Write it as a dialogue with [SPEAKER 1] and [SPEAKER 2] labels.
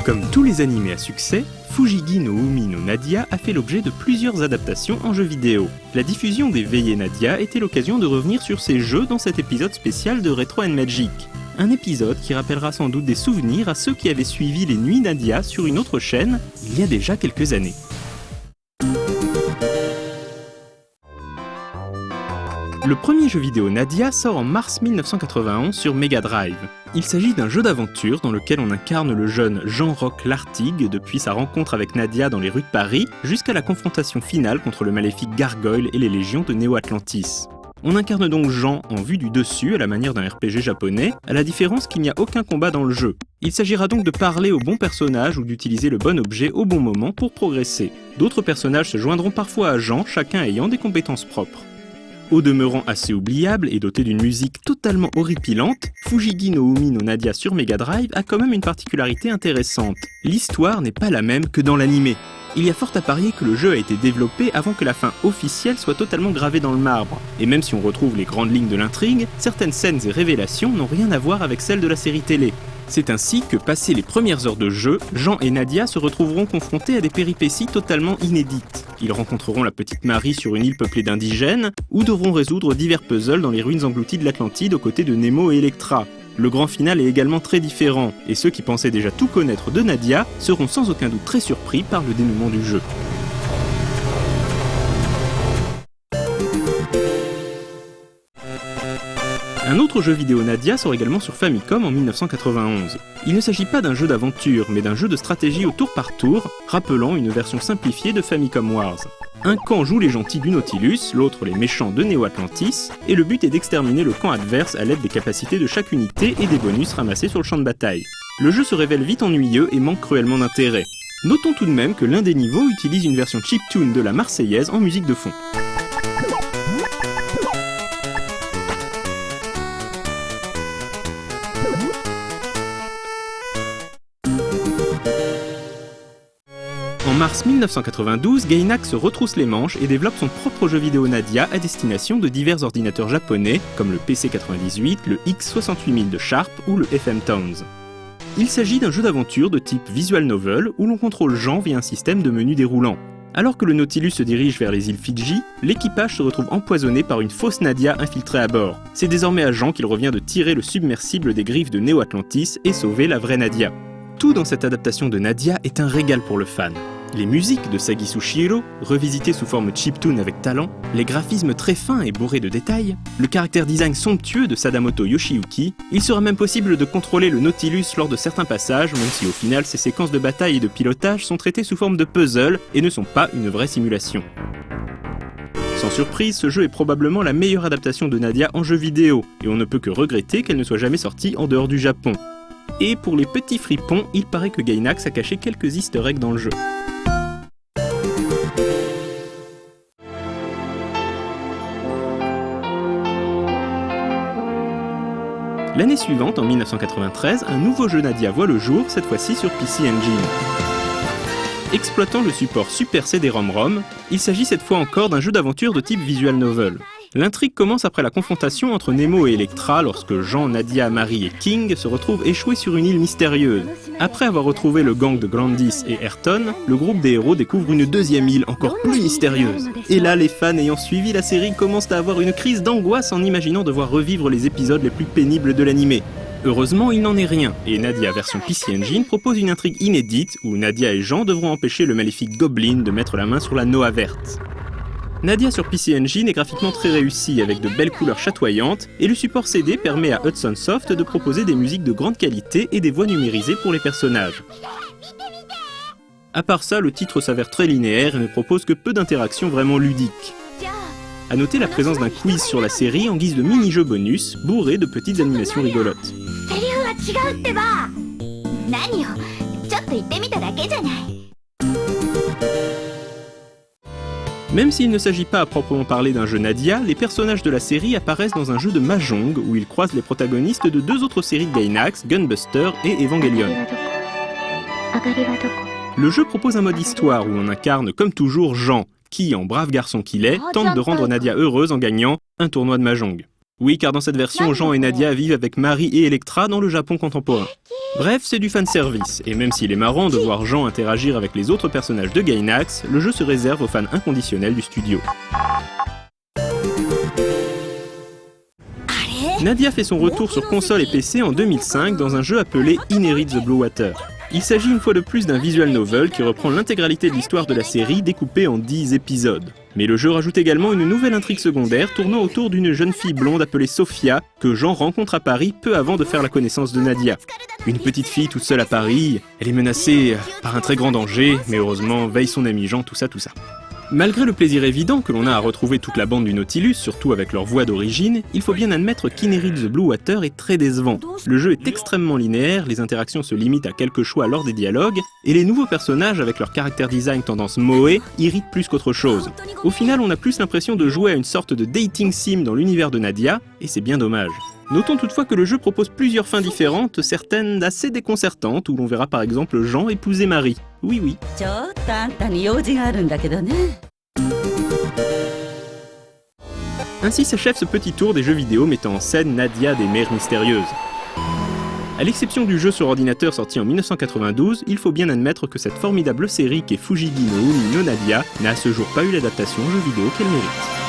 [SPEAKER 1] Comme tous les animés à succès, Fujigi no Umi no Nadia a fait l'objet de plusieurs adaptations en jeux vidéo. La diffusion des Veillées Nadia était l'occasion de revenir sur ces jeux dans cet épisode spécial de Retro & Magic. Un épisode qui rappellera sans doute des souvenirs à ceux qui avaient suivi les Nuits Nadia sur une autre chaîne il y a déjà quelques années. Le premier jeu vidéo Nadia sort en mars 1991 sur Mega Drive. Il s'agit d'un jeu d'aventure dans lequel on incarne le jeune Jean-Roch Lartigue depuis sa rencontre avec Nadia dans les rues de Paris jusqu'à la confrontation finale contre le maléfique Gargoyle et les légions de Néo-Atlantis. On incarne donc Jean en vue du dessus à la manière d'un RPG japonais, à la différence qu'il n'y a aucun combat dans le jeu. Il s'agira donc de parler au bon personnage ou d'utiliser le bon objet au bon moment pour progresser. D'autres personnages se joindront parfois à Jean, chacun ayant des compétences propres. Au demeurant assez oubliable et doté d'une musique totalement horripilante, Fujigi no Umi no Nadia sur Mega Drive a quand même une particularité intéressante. L'histoire n'est pas la même que dans l'animé. Il y a fort à parier que le jeu a été développé avant que la fin officielle soit totalement gravée dans le marbre. Et même si on retrouve les grandes lignes de l'intrigue, certaines scènes et révélations n'ont rien à voir avec celles de la série télé. C'est ainsi que, passées les premières heures de jeu, Jean et Nadia se retrouveront confrontés à des péripéties totalement inédites. Ils rencontreront la petite Marie sur une île peuplée d'indigènes, ou devront résoudre divers puzzles dans les ruines englouties de l'Atlantide aux côtés de Nemo et Electra. Le grand final est également très différent, et ceux qui pensaient déjà tout connaître de Nadia seront sans aucun doute très surpris par le dénouement du jeu. Un autre jeu vidéo Nadia sort également sur Famicom en 1991. Il ne s'agit pas d'un jeu d'aventure, mais d'un jeu de stratégie au tour par tour, rappelant une version simplifiée de Famicom Wars. Un camp joue les gentils du Nautilus, l'autre les méchants de Néo-Atlantis, et le but est d'exterminer le camp adverse à l'aide des capacités de chaque unité et des bonus ramassés sur le champ de bataille. Le jeu se révèle vite ennuyeux et manque cruellement d'intérêt. Notons tout de même que l'un des niveaux utilise une version chiptune de la Marseillaise en musique de fond. En mars 1992, Gainax retrousse les manches et développe son propre jeu vidéo Nadia à destination de divers ordinateurs japonais comme le PC-98, le X68000 de Sharp ou le FM Towns. Il s'agit d'un jeu d'aventure de type visual novel où l'on contrôle Jean via un système de menu déroulant. Alors que le Nautilus se dirige vers les îles Fidji, l'équipage se retrouve empoisonné par une fausse Nadia infiltrée à bord. C'est désormais à Jean qu'il revient de tirer le submersible des griffes de Néo-Atlantis et sauver la vraie Nadia. Tout dans cette adaptation de Nadia est un régal pour le fan. Les musiques de Sagi Tsuchiro, revisitées sous forme chiptune avec talent, les graphismes très fins et bourrés de détails, le caractère design somptueux de Sadamoto Yoshiyuki, il sera même possible de contrôler le Nautilus lors de certains passages, même si au final ces séquences de bataille et de pilotage sont traitées sous forme de puzzle et ne sont pas une vraie simulation. Sans surprise, ce jeu est probablement la meilleure adaptation de Nadia en jeu vidéo, et on ne peut que regretter qu'elle ne soit jamais sortie en dehors du Japon. Et pour les petits fripons, il paraît que Gainax a caché quelques easter eggs dans le jeu. L'année suivante, en 1993, un nouveau jeu Nadia voit le jour, cette fois-ci sur PC Engine. Exploitant le support Super CD-ROM, il s'agit cette fois encore d'un jeu d'aventure de type visual novel. L'intrigue commence après la confrontation entre Nemo et Electra lorsque Jean, Nadia, Marie et King se retrouvent échoués sur une île mystérieuse. Après avoir retrouvé le gang de Grandis et Ayrton, le groupe des héros découvre une deuxième île encore plus mystérieuse. Et là, les fans ayant suivi la série commencent à avoir une crise d'angoisse en imaginant devoir revivre les épisodes les plus pénibles de l'animé. Heureusement, il n'en est rien, et Nadia version PC Engine propose une intrigue inédite où Nadia et Jean devront empêcher le maléfique Goblin de mettre la main sur la Noah verte. Nadia sur PC Engine est graphiquement très réussie avec de belles couleurs chatoyantes et le support CD permet à Hudson Soft de proposer des musiques de grande qualité et des voix numérisées pour les personnages. À part ça, le titre s'avère très linéaire et ne propose que peu d'interactions vraiment ludiques. A noter la présence d'un quiz sur la série en guise de mini-jeu bonus bourré de petites animations rigolotes. Même s'il ne s'agit pas à proprement parler d'un jeu Nadia, les personnages de la série apparaissent dans un jeu de Mahjong où ils croisent les protagonistes de deux autres séries de Gainax, Gunbuster et Evangelion. Le jeu propose un mode histoire où l'on incarne comme toujours Jean, qui, en brave garçon qu'il est, tente de rendre Nadia heureuse en gagnant un tournoi de Mahjong. Oui, car dans cette version, Jean et Nadia vivent avec Marie et Electra dans le Japon contemporain. Bref, c'est du fanservice, et même s'il est marrant de voir Jean interagir avec les autres personnages de Gainax, le jeu se réserve aux fans inconditionnels du studio. Nadia fait son retour sur console et PC en 2005 dans un jeu appelé Inherit the Blue Water. Il s'agit une fois de plus d'un visual novel qui reprend l'intégralité de l'histoire de la série découpée en 10 épisodes. Mais le jeu rajoute également une nouvelle intrigue secondaire tournant autour d'une jeune fille blonde appelée Sophia que Jean rencontre à Paris peu avant de faire la connaissance de Nadia. Une petite fille toute seule à Paris, elle est menacée par un très grand danger, mais heureusement veille son ami Jean, tout ça. Malgré le plaisir évident que l'on a à retrouver toute la bande du Nautilus, surtout avec leur voix d'origine, il faut bien admettre qu'Inherit the Blue Water est très décevant. Le jeu est extrêmement linéaire, les interactions se limitent à quelques choix lors des dialogues, et les nouveaux personnages avec leur caractère design tendance moe irritent plus qu'autre chose. Au final, on a plus l'impression de jouer à une sorte de dating sim dans l'univers de Nadia, et c'est bien dommage. Notons toutefois que le jeu propose plusieurs fins différentes, certaines assez déconcertantes, où l'on verra par exemple Jean épouser Marie. Oui. Ainsi s'achève ce petit tour des jeux vidéo mettant en scène Nadia des mers mystérieuses. À l'exception du jeu sur ordinateur sorti en 1992, il faut bien admettre que cette formidable série qu'est Fujigi no Umi no Nadia n'a à ce jour pas eu l'adaptation jeu vidéo qu'elle mérite.